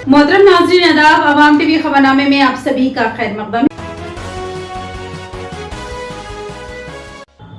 मोहतरम नाज़रीन आदाब, अवाम टीवी खबरनामे में आप सभी का खैर मकदम।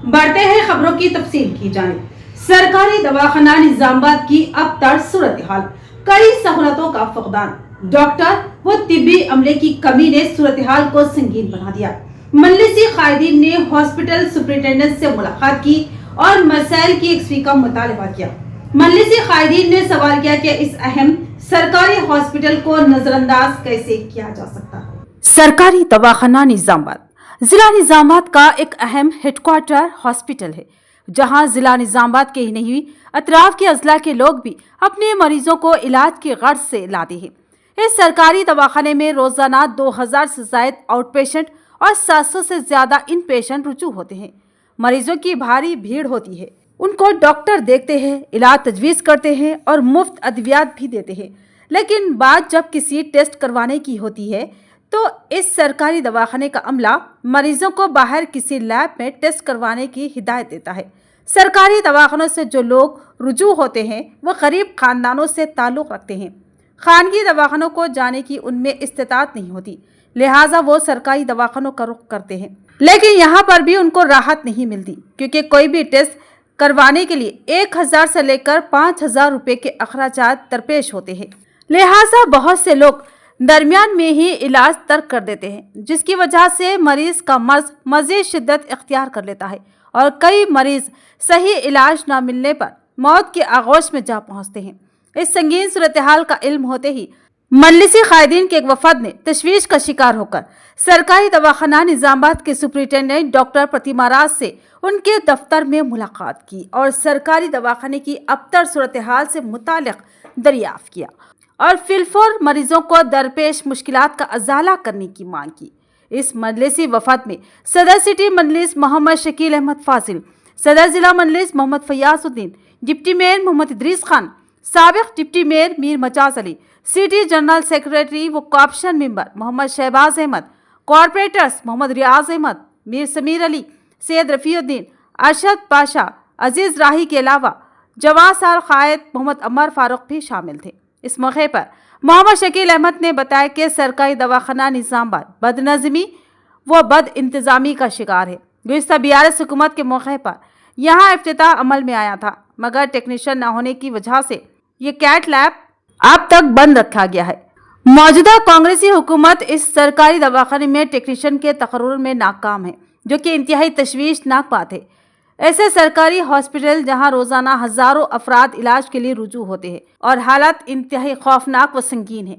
बढ़ते हैं खबरों की तफसील की जानिब। सरकारी दवाखाना निजामाबाद की अब तक सूरत हाल, कई सहूलतों का फकदान, डॉक्टर व तिब्बी अमले की कमी ने सूरत हाल को संगीन बना दिया। मजलिसी कायदीन ने हॉस्पिटल सुपरिटेंडेंट से मुलाकात की और मसाइल की यकसवी का मुतालबा किया। मजलिसी कायदीन ने सवाल किया कि इस अहम सरकारी हॉस्पिटल को नजरअंदाज कैसे किया जा सकता है। सरकारी दवाखाना निजामाबाद जिला निजामाबाद का एक अहम हेडक्वार्टर हॉस्पिटल है, जहां जिला निजामाबाद के ही नहीं अतराफ के अजला के लोग भी अपने मरीजों को इलाज की गर्ज से लाते हैं। इस सरकारी दवाखाने में रोजाना 2000 से ज्यादा आउट पेशेंट और 700 से ज्यादा इन पेशेंट रुजू होते हैं। मरीजों की भारी भीड़ होती है, उनको डॉक्टर देखते हैं, इलाज तजवीज़ करते हैं और मुफ्त अद्वियात भी देते हैं। लेकिन बात जब किसी टेस्ट करवाने की होती है तो इस सरकारी दवाखाने का अमला मरीजों को बाहर किसी लैब में टेस्ट करवाने की हिदायत देता है। सरकारी दवाखानों से जो लोग रुजू होते हैं वो गरीब खानदानों से ताल्लुक़ रखते हैं। खानगी दवाखानों को जाने की उनमें इस्तिताअत नहीं होती, लिहाजा वो सरकारी दवाखानों का रुख करते हैं। लेकिन यहाँ पर भी उनको राहत नहीं मिलती, क्योंकि कोई भी टेस्ट करवाने के लिए 1000 से लेकर 5000 रुपए के अखराजात दरपेश होते हैं। लिहाजा बहुत से लोग दरमियान में ही इलाज तर्क कर देते हैं, जिसकी वजह से मरीज का मर्ज मज़ीद शिद्दत इख्तियार कर लेता है और कई मरीज सही इलाज न मिलने पर मौत के आगोश में जा पहुंचते हैं। इस संगीन सूरत हाल का इल्म होते ही मजलिसी कायदीन के एक वफद ने तशवीश का शिकार होकर सरकारी दवाखाना निजामाबाद के सुपरिटेंडेंट डॉक्टर प्रतिमा राज से उनके दफ्तर में मुलाकात की और सरकारी दवाखाने की अबतर सूरत हाल से मुतालिक दरियाफ्त किया और फिलफौर मरीजों को दरपेश मुश्किलात का अजाला करने की मांग की। इस मजलिसी वफद में सदर सिटी मजलिस मोहम्मद शकील अहमद फाजिल, सदर जिला मजलिस मोहम्मद फयाजुद्दीन, डिप्टी मेयर मोहम्मद इदरीस खान, साबिक deputy mayor Mir Majaz Ali, city general secretary व corporation member Mohammed Shahbaz Ahmed, corporators Mohammed Riyaz Ahmed, Mir Sameer Ali, Syed Rafiuddin, Arshad Pasha, Aziz Rahi के अलावा जवाद साल कायद, मोहम्मद अमर फारूक भी शामिल थे। इस मौके पर मोहम्मद शकील अहमद ने बताया कि सरकारी दवाखाना निजामाबाद बदनज़मी व बद इंतज़ामी का शिकार है। गुज़िश्ता BRS हुकूमत के मौके पर यहाँ इफ्तिताह अमल में आया था, मगर टेक्नीशियन न होने की वजह से ये कैट लैब अब तक बंद रखा गया है। मौजूदा कांग्रेसी हुकूमत इस सरकारी दवाखाने में टेक्नीशियन के तकर्रुर में नाकाम है, जो कि इंतहाई तशवीशनाक बात है। ऐसे सरकारी हॉस्पिटल जहां रोजाना हजारों अफराद इलाज के लिए रुजू होते हैं और हालत इंतहाई खौफनाक व संगीन है,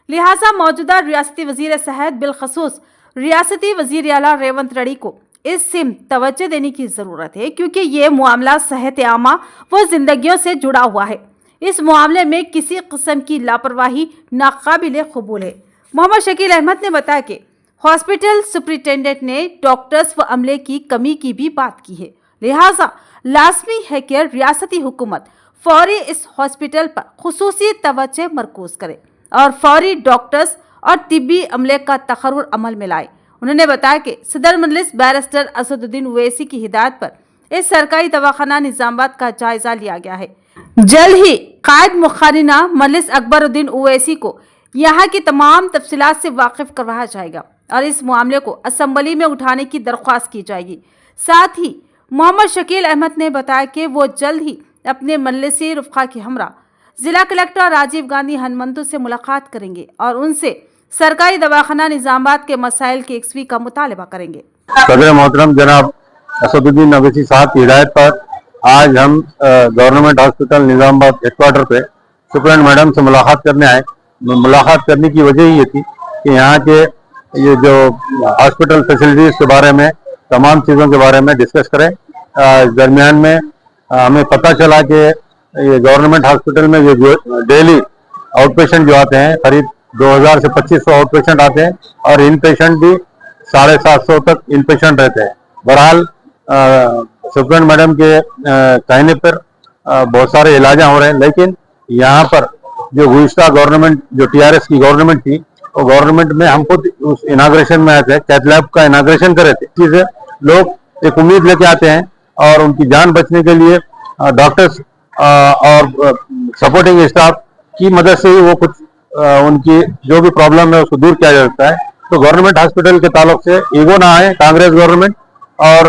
लिहाजा मौजूदा रियासती वजीर सेहत बिलखसूस रियासती वजीर आला रेवंत रेड्डी को इस सिम तवज्जो देने की ज़रूरत है, क्योंकि ये मामला सेहत आमा व जिंदगियों से जुड़ा हुआ है। इस मामले में किसी किस्म की लापरवाही नाकाबिल कबूल है। मोहम्मद शकील अहमद ने बताया कि हॉस्पिटल सुपरिटेंडेंट ने डॉक्टर्स व अमले की कमी की भी बात की है, लिहाजा लाजमी है कि रियासती हुकूमत फौरी इस हॉस्पिटल पर खुसूसी तवज्जो मरकूज करे और फौरी डॉक्टर्स और तिब्बी अमले का तकर्रुर अमल में लाए। उन्होंने बताया कि सदर मजलिस बैरिस्टर असदुद्दीन ओवैसी की हिदायत पर इस सरकारी दवाखाना निजामाबाद का जायजा लिया गया है। जल्द ही कायद मुखारिना मजलिस अकबरुद्दीन ओवैसी को यहाँ की तमाम तफसीलात से वाकिफ करवाया जाएगा और इस मामले को असम्बली में उठाने की दरख्वास्त की जाएगी। साथ ही मोहम्मद शकील अहमद ने बताया कि वो जल्द ही अपने मजलिसी रुफ़ा के हमरा जिला कलेक्टर राजीव गांधी हनुमंतु से मुलाकात करेंगे और उनसे सरकारी दवाखाना निजामाबाद के मसाइल की यकसवी का मुतालबा करेंगे। सदर मोहतरम जनाब असदुद्दीन ओवैसी साहब की हिदायत पर आज हम गवर्नमेंट हॉस्पिटल निजामाबाद हेडक्वार्टर पे सुपरिटेंडेंट मैडम से मुलाकात करने आए। मुलाकात करने की वजह ये थी कि यहाँ के ये जो हॉस्पिटल फैसिलिटीज के बारे में तमाम चीज़ों के बारे में डिस्कस करें। दरमियान में हमें पता चला कि ये गवर्नमेंट हॉस्पिटल में जो डेली आउट पेशेंट जो आते हैं करीब 2000 से 2500 आउट पेशेंट आते हैं और इन पेशेंट भी 750 तक इन पेशेंट रहते हैं। बहरहाल सुपरिटेंडेंट मैडम के कहने पर बहुत सारे इलाज हो रहे हैं, लेकिन यहाँ पर जो गुज़िश्ता गवर्नमेंट जो TRS की गवर्नमेंट थी, वो गवर्नमेंट में हम खुद उस इनाग्रेशन में आए थे, कैथ लैब का इनाग्रेशन करे थे। चीजें लोग एक उम्मीद लेके आते हैं और उनकी जान बचने के लिए डॉक्टर्स और सपोर्टिंग स्टाफ की मदद से ही वो कुछ उनकी जो भी प्रॉब्लम है उसको दूर किया जा सकता है। तो गवर्नमेंट हॉस्पिटल के ताल्लुक से ईगो ना आए कांग्रेस गवर्नमेंट, और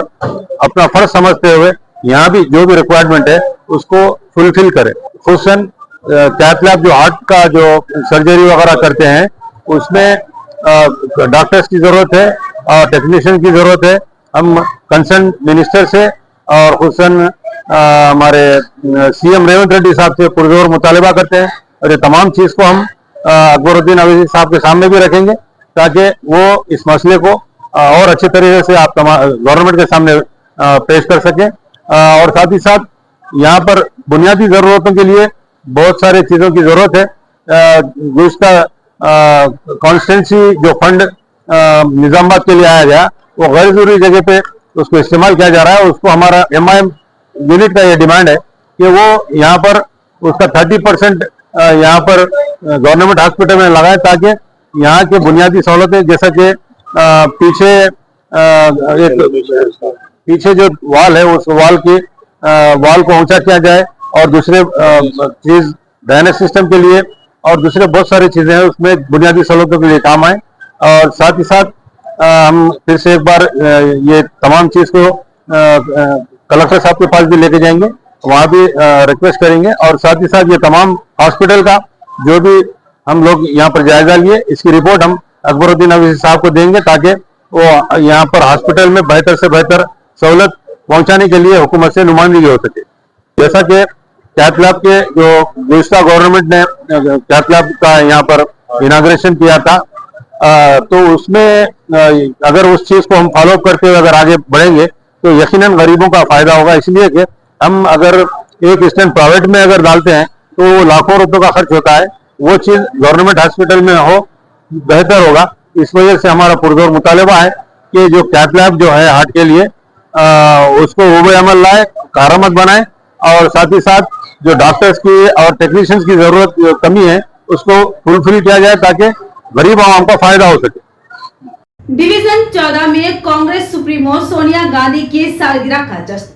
अपना फर्ज समझते हुए यहाँ भी जो भी रिक्वायरमेंट है उसको फुलफिल करे। खुसन कैथ लैब जो हार्ट का जो सर्जरी वगैरह करते हैं उसमें डॉक्टर्स की जरूरत है और टेक्नीशियन की जरूरत है। हम कंसर्न मिनिस्टर से और खुसन हमारे सीएम रेवंत रेड्डी साहब से पुरजोर मुतालबा करते हैं, और ये तमाम चीज को हम अकबरुद्दीन अवैसी साहब के सामने भी रखेंगे ताकि वो इस मसले को और अच्छे तरीके से आप गवर्नमेंट के सामने पेश कर सकें। और साथ ही साथ यहाँ पर बुनियादी जरूरतों के लिए बहुत सारी चीजों की जरूरत है। गुज़श्ता कॉन्स्टिट्यूंसी जो फंड निजामाबाद के लिए आया गया वो गैर जरूरी जगह पे उसको इस्तेमाल किया जा रहा है। उसको हमारा MIM यूनिट का ये डिमांड है कि वो यहाँ पर उसका 30% यहाँ पर गवर्नमेंट हॉस्पिटल में लगाए ताकि यहाँ के बुनियादी सहूलतें जैसा कि पीछे जो वाल है उस वाल को ऊंचा किया जाए, और दूसरे चीज ड्रेनेज सिस्टम के लिए और दूसरे बहुत सारी चीजें हैं उसमें बुनियादी सहूलतों के लिए काम आए। और साथ ही साथ हम फिर से एक बार ये तमाम चीज को कलेक्टर साहब के पास भी लेके जाएंगे, वहाँ भी रिक्वेस्ट करेंगे। और साथ ही साथ ये तमाम हॉस्पिटल का जो भी हम लोग यहाँ पर जायजा लिए इसकी रिपोर्ट हम अकबरुद्दीन अवैसी साहब को देंगे ताकि वो यहाँ पर हॉस्पिटल में बेहतर से बेहतर सहूलत पहुंचाने के लिए हुकूमत से नुमाइंदगी हो सके। जैसा कि कैथ लैब के जो गुज़श्ता गवर्नमेंट ने कैथ लैब का यहाँ पर इनाग्रेशन किया था, तो उसमें अगर उस चीज को हम फॉलो करते हुए अगर आगे बढ़ेंगे तो यकीनन गरीबों का फायदा होगा। इसलिए कि हम अगर एक स्टैंड प्राइवेट में अगर डालते हैं तो वो लाखों रुपए का खर्च होता है, वो चीज गवर्नमेंट हॉस्पिटल में हो बेहतर होगा। इस वजह से हमारा पुरजोर मुतालबा है कि जो कैथ लैब जो है हार्ट के लिए उसको वो अमल लाए, कारामद बनाए, और साथ ही साथ जो डॉक्टर्स की और टेक्नीशियंस की जरूरत कमी है उसको फुलफिल किया जाए ताकि गरीब आवाम का फायदा हो सके। डिवीजन 14 में कांग्रेस सुप्रीमो सोनिया गांधी की सालगिरह का जश्न।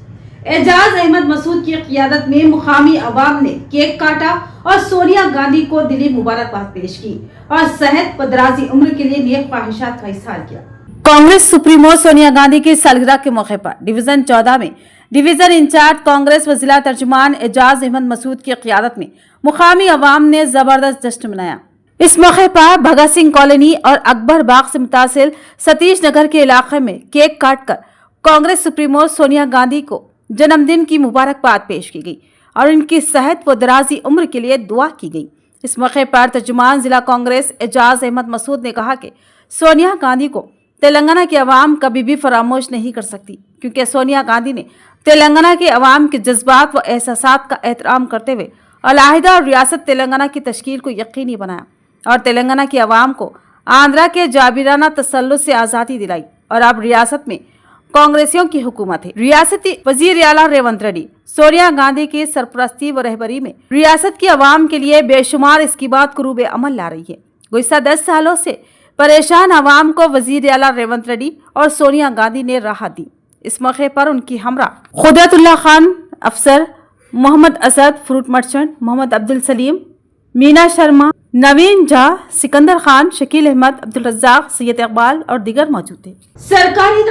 एजाज अहमद मसूद की क़ियादत में मुकामी अवाम ने केक काटा और सोनिया गांधी को दिली मुबारकबाद पेश की और सेहत व दराजी उम्र के लिए नेक ख्वाहिशात का इज़हार किया। कांग्रेस सुप्रीमो सोनिया गांधी की सालगिरह के मौके पर डिवीजन 14 में डिवीजन इंचार्ज कांग्रेस व जिला तर्जुमान एजाज अहमद मसूद की क़ियादत में मुकामी अवाम ने जबरदस्त जश्न मनाया। इस मौके पर भगत सिंह कॉलोनी और अकबर बाग से मुतासिल सतीश नगर के इलाके में केक काटकर कांग्रेस सुप्रीमो सोनिया गांधी को जन्मदिन की मुबारकबाद पेश की गई और इनकी सेहत व दराजी उम्र के लिए दुआ की गई। इस मौके पर तर्जुमान जिला कांग्रेस एजाज अहमद मसूद ने कहा कि सोनिया गांधी को तेलंगाना के अवाम कभी भी फरामोश नहीं कर सकती, क्योंकि सोनिया गांधी ने तेलंगाना के अवाम के जज्बात व एहसासात का एहतराम करते हुए अलहदा और रियासत तेलंगाना की तश्कील को यकीनी बनाया और तेलंगाना के अवाम को आंध्रा के जाबिराना तसल्लुत से आज़ादी दिलाई। और अब रियासत में कांग्रेसियों की हुकूमत है। रियासती वजीर आला रेवंत रेड्डी सोनिया गांधी की सरपरस्ती व रहबरी में रियासत की अवाम के लिए बेशुमार इसकीबात को रूबे अमल ला रही है। गुज़श्ता 10 सालों से परेशान अवाम को वजीर आला रेवंत रेड्डी और सोनिया गांधी ने राहत दी। इस मौके पर उनकी हमरा खुदरतुल्लाह खान अफसर, मोहम्मद असद फ्रूट मर्चेंट, मोहम्मद अब्दुल सलीम, मीना शर्मा, नवीन झा, सिकंदर खान, शकील अहमद, अब्दुल रज्जाक, सैयद इकबाल और दीगर मौजूद थे। सरकारी